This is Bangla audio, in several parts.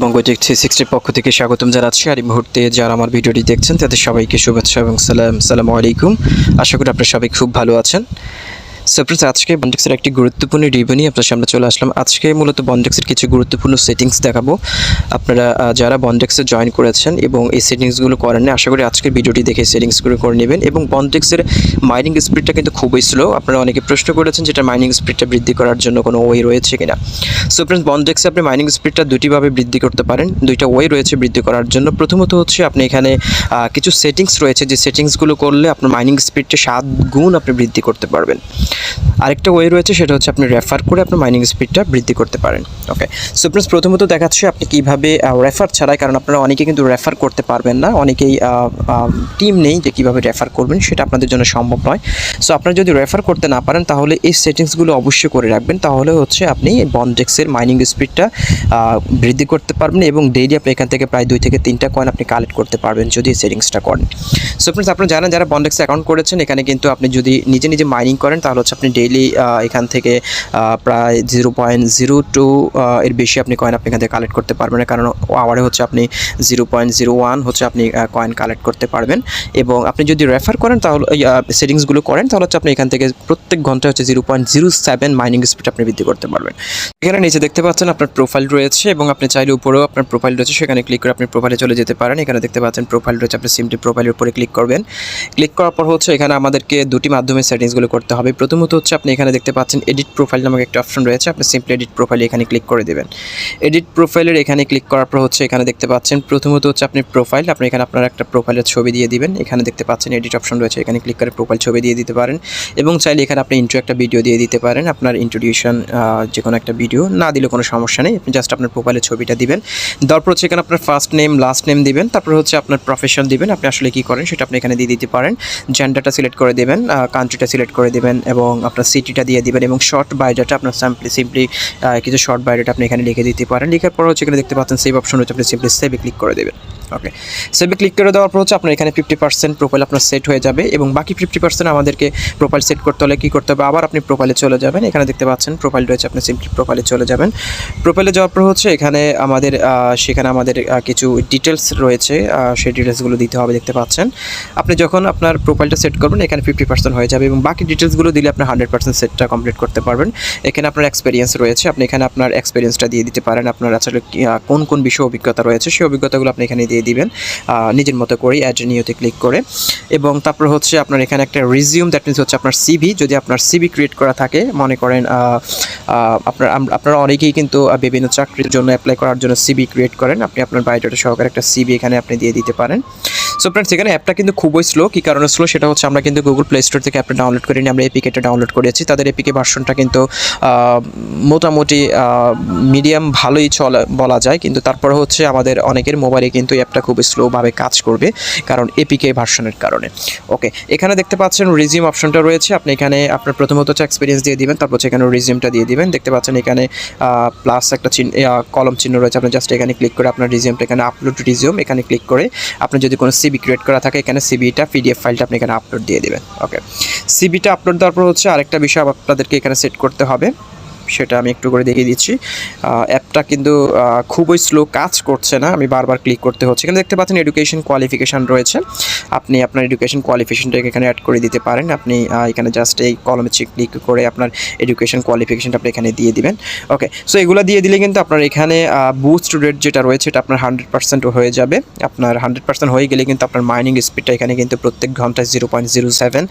Bndx 360 পক্ষ থেকে স্বাগতম জানাচ্ছি। আর এই মুহূর্তে যারা আমার ভিডিওটি দেখছেন তাদের সবাইকে শুভেচ্ছা এবং আসসালামু আলাইকুম। আশা করি আপনারা সবাই খুব ভালো আছেন। সো ফ্রেন্ডস, আজকে বন্ডেক্সের একটি গুরুত্বপূর্ণ রিভিউ নিয়ে আপনার সামনে চলে আসলাম। আজকে মূলত বন্ডেক্সের কিছু গুরুত্বপূর্ণ সেটিংস দেখাবো। আপনারা যারা বন্ডেক্সে জয়েন করেছেন এবং এই সেটিংসগুলো করেন না, আশা করি আজকের ভিডিওটি দেখে সেটিংসগুলো করে নেবেন। এবং বন্ডেক্সের মাইনিং স্পিডটা কিন্তু খুবই স্লো। আপনারা অনেকে প্রশ্ন করেছেন যেটা মাইনিং স্পিডটা বৃদ্ধি করার জন্য কোনো ওয়ে রয়েছে কিনা। সো ফ্রেন্ডস, বন্ডেক্সে আপনি মাইনিং স্পিডটা দুটিভাবে বৃদ্ধি করতে পারেন। দুইটা ওয়ে রয়েছে বৃদ্ধি করার জন্য। প্রথমত হচ্ছে আপনি এখানে কিছু সেটিংস রয়েছে, যে সেটিংসগুলো করলে আপনার মাইনিং স্পিডটা 7 গুণ আপনি বৃদ্ধি করতে পারবেন। আরেকটা ওয়ে রয়েছে, সেটা হচ্ছে আপনি রেফার করে আপনার মাইনিং স্পিডটা বৃদ্ধি করতে পারেন। ওকে, সো ফ্রেন্ডস, প্রথমত দেখাচ্ছি আপনি কীভাবে রেফার ছাড়াই, কারণ আপনারা অনেকেই কিন্তু রেফার করতে পারবেন না, অনেকেই টিম নেই যে কীভাবে রেফার করবেন, সেটা আপনাদের জন্য সম্ভব নয়। সো আপনারা যদি রেফার করতে না পারেন তাহলে এই সেটিংসগুলো অবশ্যই করে রাখবেন, তাহলে হচ্ছে আপনি বন্ডেক্সের মাইনিং স্পিডটা বৃদ্ধি করতে পারবেন এবং ডেইলি আপনি এখান থেকে প্রায় 2 থেকে 3টা কয়েন আপনি কালেক্ট করতে পারবেন যদি এই সেটিংসটা করেন। সো ফ্রেন্ডস, আপনারা জানেন যারা বন্ডেক্স অ্যাকাউন্ট করেছেন, এখানে কিন্তু আপনি যদি নিজে নিজে মাইনিং করেন তাহলে হচ্ছে আপনি ডেইলি এখান থেকে প্রায় 0.02 এর বেশি আপনি কয়েন আপনি এখান থেকে কালেক্ট করতে পারবেন না, কারণ আওয়ারে হচ্ছে আপনি 0.01 হচ্ছে আপনি কয়েন কালেক্ট করতে পারবেন। এবং আপনি যদি রেফার করেন তাহলে সেটিংসগুলো করেন তাহলে হচ্ছে আপনি এখান থেকে প্রত্যেক ঘন্টায় হচ্ছে 0.07 মাইনিং স্পিড আপনি বৃদ্ধি করতে পারবেন। এখানে নিচে দেখতে পাচ্ছেন আপনার প্রোফাইল রয়েছে এবং আপনি চাইলে উপরেও আপনার প্রোফাইল রয়েছে, সেখানে ক্লিক করে আপনি প্রোফাইলে চলে যেতে পারেন। এখানে দেখতে পাচ্ছেন প্রোফাইল রয়েছে, আপনি সিম্পলি প্রোফাইলের উপরে ক্লিক করবেন। ক্লিক করার পর হচ্ছে এখানে আমাদেরকে দুটি মাধ্যমে সেটিংসগুলো করতে হবে। প্রথমত হচ্ছে আপনি এখানে দেখতে পাচ্ছেন এডিট প্রোফাইল নামক একটা অপশন রয়েছে, আপনি সিম্পলি এডিট প্রোফাইলে এখানে ক্লিক করে দেবেন। এডিট প্রোফাইলের এখানে ক্লিক করার পর হচ্ছে এখানে দেখতে পাচ্ছেন প্রথমত হচ্ছে আপনি প্রোফাইল, আপনি এখানে আপনার একটা প্রোফাইলের ছবি দিয়ে দিবেন। এখানে দেখতে পাচ্ছেন এডিট অপশন রয়েছে, এখানে ক্লিক করে প্রোফাইল ছবি দিয়ে দিতে পারেন এবং চাইলে এখানে আপনি ইন্ট্রো একটা ভিডিও দিয়ে দিতে পারেন। আপনার ইন্ট্রোডিউশন যে কোনো একটা ভিডিও না দিলে কোনো সমস্যা নেই, আপনি জাস্ট আপনার প্রোফাইলের ছবিটা দিবেন। তারপর হচ্ছে এখানে আপনার ফার্স্ট নেম লাস্ট নেম দিবেন, তারপর হচ্ছে আপনার প্রফেশন দিবেন, আপনি আসলে কী করেন সেটা আপনি এখানে দিয়ে দিতে পারেন। জেন্ডারটা সিলেক্ট করে দেবেন, কান্ট্রিটা সিলেক্ট করে দেবেন এবং আপনার সিটিটা দিয়ে দিবেন এবং শর্ট বায়োডাটা আপনার সিম্পলি কিছু শর্ট বায়োডাটা আপনি এখানে লিখে দিতে পারেন। লেখার পর হচ্ছে এখানে দেখতে পাচ্ছেন সেভ অপশন হচ্ছে, আপনি সিম্পলি সেভে ক্লিক করে দেবেন। ওকে, সেভে ক্লিক করে দেওয়ার পর হচ্ছে আপনার এখানে 50% প্রোফাইল আপনার সেট হয়ে যাবে এবং বাকি 50% আমাদেরকে প্রোফাইল সেট করতে হলে কী করতে হবে, আবার আপনি প্রোফাইলে চলে যাবেন। এখানে দেখতে পাচ্ছেন প্রোফাইল রয়েছে, আপনি সিম্পলি প্রোফাইলে চলে যাবেন। প্রোফাইলে যাওয়ার পর হচ্ছে এখানে সেখানে আমাদের কিছু ডিটেলস রয়েছে, সেই ডিটেলসগুলো দিতে হবে। দেখতে পাচ্ছেন আপনি যখন আপনার প্রোফাইলটা সেট করবেন এখানে 50% হয়ে যাবে এবং বাকি ডিটেলসগুলো দিলে আপনি 100% সেটটা কমপ্লিট করতে পারবেন। এখানে আপনার এক্সপিরিয়েন্স রয়েছে, আপনি এখানে আপনার এক্সপিরিয়েন্সটা দিয়ে দিতে পারেন। আপনার আসলে কোন কোন বিষয়ে অভিজ্ঞতা রয়েছে সেই অভিজ্ঞতাগুলো আপনি এখানে দিয়ে দিবেন নিজের মতো করে অ্যাড নিউতে ক্লিক করে। এবং তারপর হচ্ছে আপনার এখানে একটা রিজিউম, দ্যাট মিনস হচ্ছে আপনার সিভি, যদি আপনার সিভি ক্রিয়েট করা থাকে, মনে করেন আপনারা অনেকেই কিন্তু বিভিন্ন চাকরির জন্য অ্যাপ্লাই করার জন্য সিভি ক্রিয়েট করেন, আপনি আপনার বায়োডাটা সহকারে একটা সিভি এখানে আপনি দিয়ে দিতে পারেন। সো ফ্রেন্ডস, এখানে অ্যাপটা কিন্তু খুবই স্লো। কী কারণে স্লো সেটা হচ্ছে আমরা কিন্তু গুগল প্লে স্টোর থেকে অ্যাপটা ডাউনলোড করিনি, আমরা এপিকেটা ডাউনলোড করেছি। তাদের এপিকে ভার্সনটা কিন্তু মোটামুটি মিডিয়াম ভালোই বলা যায়, কিন্তু তারপরে হচ্ছে আমাদের অনেকের মোবাইলে কিন্তু অ্যাপটা খুবই স্লোভাবে কাজ করবে কারণ এপিকে ভার্সনের কারণে। ওকে, এখানে দেখতে পাচ্ছেন রিজিউম অপশনটা রয়েছে, আপনি এখানে আপনার প্রথমত হচ্ছে এক্সপিরিয়েন্স দিয়ে দিবেন, তারপর হচ্ছে এখানে রিজিউমটা দিয়ে দিবেন। দেখতে পাচ্ছেন এখানে প্লাস একটা কলম চিহ্ন রয়েছে, আপনি জাস্ট এখানে ক্লিক করে আপনার রিজিউমটা এখানে আপলোড রিজিউম এখানে ক্লিক করে আপনি যদি কোনো সিবি ক্রিয়েট করা থাকে এখানে সিবিটা পিডিএফ ফাইলটা আপনি এখানে আপলোড দিয়ে দেবেন। ওকে, সিবিটা আপলোড দেওয়ার পর হচ্ছে আরেকটা বিষয় আপনাদেরকে এখানে সেট করতে হবে, সেটা আমি একটু করে দেখিয়ে দিচ্ছি। অ্যাপটা কিন্তু খুবই স্লো কাজ করছে না, আমি বারবার ক্লিক করতে হচ্ছে। এখানে দেখতে পাচ্ছেন এডুকেশন কোয়ালিফিকেশান রয়েছে, আপনি আপনার এডুকেশন কোয়ালিফিকেশনটাকে এখানে অ্যাড করে দিতে পারেন। আপনি এখানে জাস্ট এই কলমে ক্লিক করে আপনার এডুকেশন কোয়ালিফিকেশনটা আপনি এখানে দিয়ে দিবেন। ওকে, সো এগুলো দিয়ে দিলে কিন্তু আপনার এখানে বুস্ট রেট যেটা রয়েছে এটা আপনার 100% হয়ে যাবে। আপনার 100% হয়ে গেলে কিন্তু আপনার মাইনিং স্পিডটা এখানে কিন্তু প্রত্যেক ঘন্টায় 0.07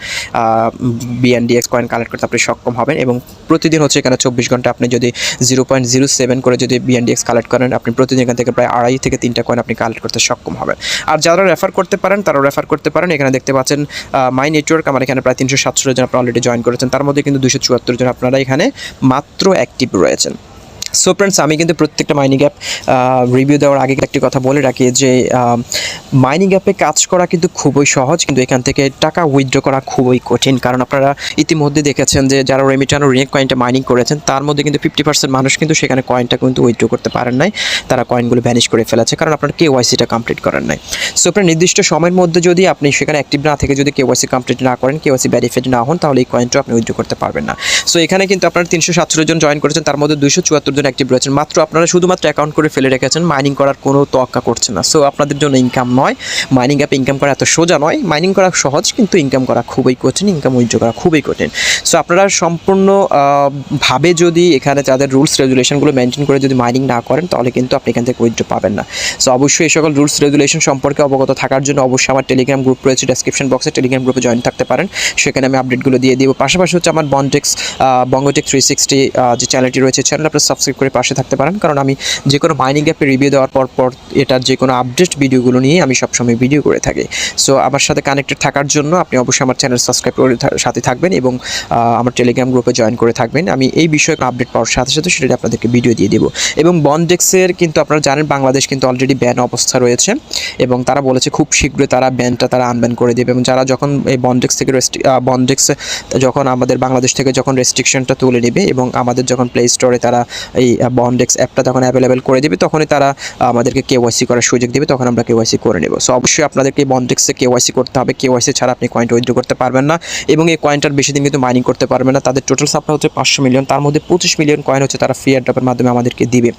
Bndx কয়েন কালেক্ট করতে আপনি সক্ষম হবেন এবং প্রতিদিন হচ্ছে এখানে 24 ঘন্টা আপনি যদি 0.07 করে যদি Bndx কালেক্ট করেন, আপনি প্রতিদিন এখান থেকে প্রায় 2.5 থেকে 3টা কয়েন আপনি কালেক্ট করতে সক্ষম হবেন। আর যারা রেফার করতে পারেন তারা রেফার করতে পারেন। এখানে দেখতে পাচ্ছেন মাই নেটওয়ার্ক, আমার এখানে প্রায় 367 জন আপনারা অলরেডি জয়েন করেছেন, তার মধ্যে কিন্তু 274 জন আপনারা এখানে মাত্র অ্যাক্টিভ রয়েছেন। সো ফ্রেন্ডস, আমি কিন্তু প্রত্যেকটা মাইনিং অ্যাপ রিভিউ দেওয়ার আগে একটি কথা বলে রাখি যে মাইনিং অ্যাপে কাজ করা কিন্তু খুবই সহজ, কিন্তু এখান থেকে টাকা উইথড্র করা খুবই কঠিন। কারণ আপনারা ইতিমধ্যে দেখেছেন যে যারা রেমিটানো রিয়েক কয়েনটা মাইনিং করেছেন তার মধ্যে কিন্তু 50% মানুষ কিন্তু সেখানে কয়েনটা কিন্তু উইথড্র করতে পারেন নাই, তারা কয়েনগুলো ভ্যানিশ করে ফেলেছে, কারণ আপনার কেওয়াইসিটা কমপ্লিট করেন নাই। সো আপনার নির্দিষ্ট সময়ের মধ্যে যদি আপনি সেখানে অ্যাক্টিভ না থেকে যদি কেওয়াইসি কমপ্লিট না করেন, কেওয়াইসি ভ্যারিফাইড না হন, তাহলে এই কয়েনটা আপনি উইথড্র করতে পারবেন না। সো এখানে কিন্তু আপনারা 347 জন জয়েন করেছেন, তার মধ্যে 274 জন অ্যাক্টিভ রয়েছেন। মাত্র আপনারা শুধুমাত্র অ্যাকাউন্ট করে ফেলে রেখেছেন, মাইনিং করার কোনো তোয়াক্কা করছেন না। সো আপনাদের জন্য ইনকাম নয়, মাইনিং অ্যাপে ইনকাম করা এত সোজা নয়। মাইনিং করা সহজ, কিন্তু ইনকাম করা খুবই কঠিন, ইনকাম উইথড্র করা খুবই কঠিন। সো আপনারা সম্পূর্ণ ভাবে যদি এখানে যাদের রুলস রেগুলেশনগুলো মেনটেন করে যদি মাইনিং না করেন, তাহলে কিন্তু আপনি এখান থেকে উইথড্র পাবেন না। সো অবশ্যই এই সকল রুলস রেগুলেশন সম্পর্কে অবগত থাকার জন্য অবশ্যই আমার টেলিগ্রাম গ্রুপ রয়েছে, ডেসক্রিপশন বক্সে টেলিগ্রাম গ্রুপে জয়েন থাকতে পারেন, সেখানে আমি আপডেটগুলো দিয়ে দিব। পাশাপাশি হচ্ছে আমার বন্ডেক্স বঙ্গটেক 360 যে চ্যানেলটি রয়েছে, চ্যানেল আপনারা সাবস্ক্রাইব করে পাশে থাকতে পারেন, কারণ আমি যে কোনো মাইনিং অ্যাপে রিভিউ দেওয়ার পর এটার যে কোনো আপডেট ভিডিওগুলো নিয়ে আমি সবসময় ভিডিও করে থাকি। সো আমার সাথে কানেক্টেড থাকার জন্য আপনি অবশ্যই আমার চ্যানেল সাবস্ক্রাইব করে সাথে থাকবেন এবং আমার টেলিগ্রাম গ্রুপে জয়েন করে থাকবেন। আমি এই বিষয়ে আপডেট পাওয়ার সাথে সাথে সেটা আপনাদেরকে ভিডিও দিয়ে দেবো। এবং বন্ডেক্সের কিন্তু আপনারা জানেন বাংলাদেশ কিন্তু অলরেডি ব্যান অবস্থা রয়েছে, এবং তারা বলেছে খুব শীঘ্রই তারা ব্যানটা তারা আনব্যান করে দেবে। এবং যারা যখন এই বন্ডেক্স থেকে বন্ডেক্স যখন আমাদের বাংলাদেশ থেকে যখন রেস্ট্রিকশনটা তুলে নেবে এবং আমাদের যখন প্লে স্টোরে তারা এই বন্ডেক্স অ্যাপটা তখন অ্যাভেলেবেল করে দেবে, তখনই তারা আমাদেরকে কেওয়াইসি করার সুযোগ দেবে, তখন আমরা কেওয়াইসি করে নেব। সো অবশ্যই আপনাদেরকে বন্ডেক্সে কেওয়াইসি করতে হবে, কেওয়াইসি ছাড়া আপনি কয়েনটা উইথড্র করতে পারবেন না, এবং এই কয়েনটার বেশি দিন কিন্তু মাইনিং করতে পারবেন না। তাদের টোটাল সাপ্লাই হচ্ছে 500 মিলিয়ন, তার মধ্যে 25 মিলিয়ন কয়েন হচ্ছে তারা ফ্রি এয়ারড্রপের মাধ্যমে আমাদেরকে দিবে।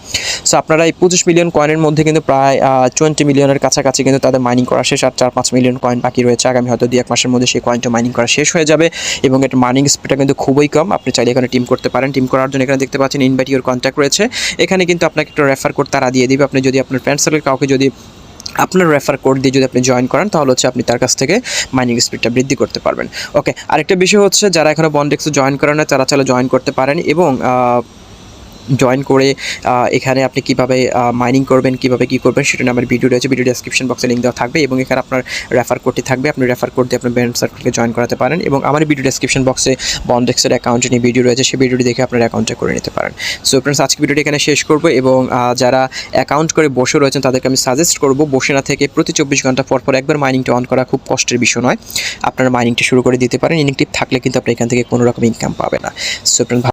সো আপনারা এই 25 মিলিয়ন কয়েনের মধ্যে কিন্তু প্রায় 20 মিলিয়নের কাছাকাছি কিন্তু তাদের মাইনিং করা শেষ, আর 4-5 মিলিয়ন কয়েন বাকি রয়েছে। আগামী হয়তো 2-1 মাসের মধ্যে সেই কয়েনটা মাইনিং করা শেষ হয়ে যাবে, এবং এটার মাইনিং স্পিডটা কিন্তু খুবই কম। আপনি চাইলে এখানে টিম করতে পারেন। টিম করার জন্য এখানে দেখতে পাচ্ছেন ইনভাইট ইউর কন্ট্যাক্ট রয়েছে, এখানে কিন্তু আপনাকে একটা রেফার কোড তারা দিয়ে দিবে। আপনি যদি আপনার ফ্রেন্ড সার্কেল কাউকে যদি আপনার রেফার কোড দিয়ে যদি আপনি জয়েন করেন, তাহলে হচ্ছে আপনি তার কাছ থেকে মাইনিং স্পিডটা বৃদ্ধি করতে পারবেন। ওকে, আরেকটা বিষয় হচ্ছে যারা এখনো বন্ডেক্সে জয়েন করেন না, তারা চাইলে জয়েন করতে পারেন, এবং জয়েন করে এখানে আপনি কীভাবে মাইনিং করবেন, কীভাবে কী করবেন সেটা নিয়ে আমার ভিডিও রয়েছে, ভিডিও ডেসক্রিপশন বক্সে লিঙ্ক দেওয়া থাকবে, এবং এখানে আপনার রেফার কোডটি থাকবে। আপনি রেফার কোড দিয়ে আপনার ব্যান্ড সার্কেলকে জয়েন করাতে পারেন, এবং আমার ভিডিও ডেসক্রিপশন বক্সে বন্ডেক্সের অ্যাকাউন্ট নিয়ে ভিডিও রয়েছে, সেই ভিডিওটি দেখে আপনার অ্যাকাউন্টে করে নিতে পারেন। সো ফ্রেন্ডস, আজকে ভিডিওটি এখানে শেষ করবো, এবং যারা অ্যাকাউন্ট করে বসে রয়েছেন তাদেরকে আমি সাজেস্ট করব বসে না থেকে প্রতি 24 ঘন্টা পর পর একবার মাইনিংটা অন করা খুব কষ্টের বিষয় নয়। আপনারা মাইনিংটা শুরু করে দিতে পারেন। ইনএক্টিভ থাকলে কিন্তু আপনি এখান থেকে কোনো রকম ইনকাম পাবে না। So friends,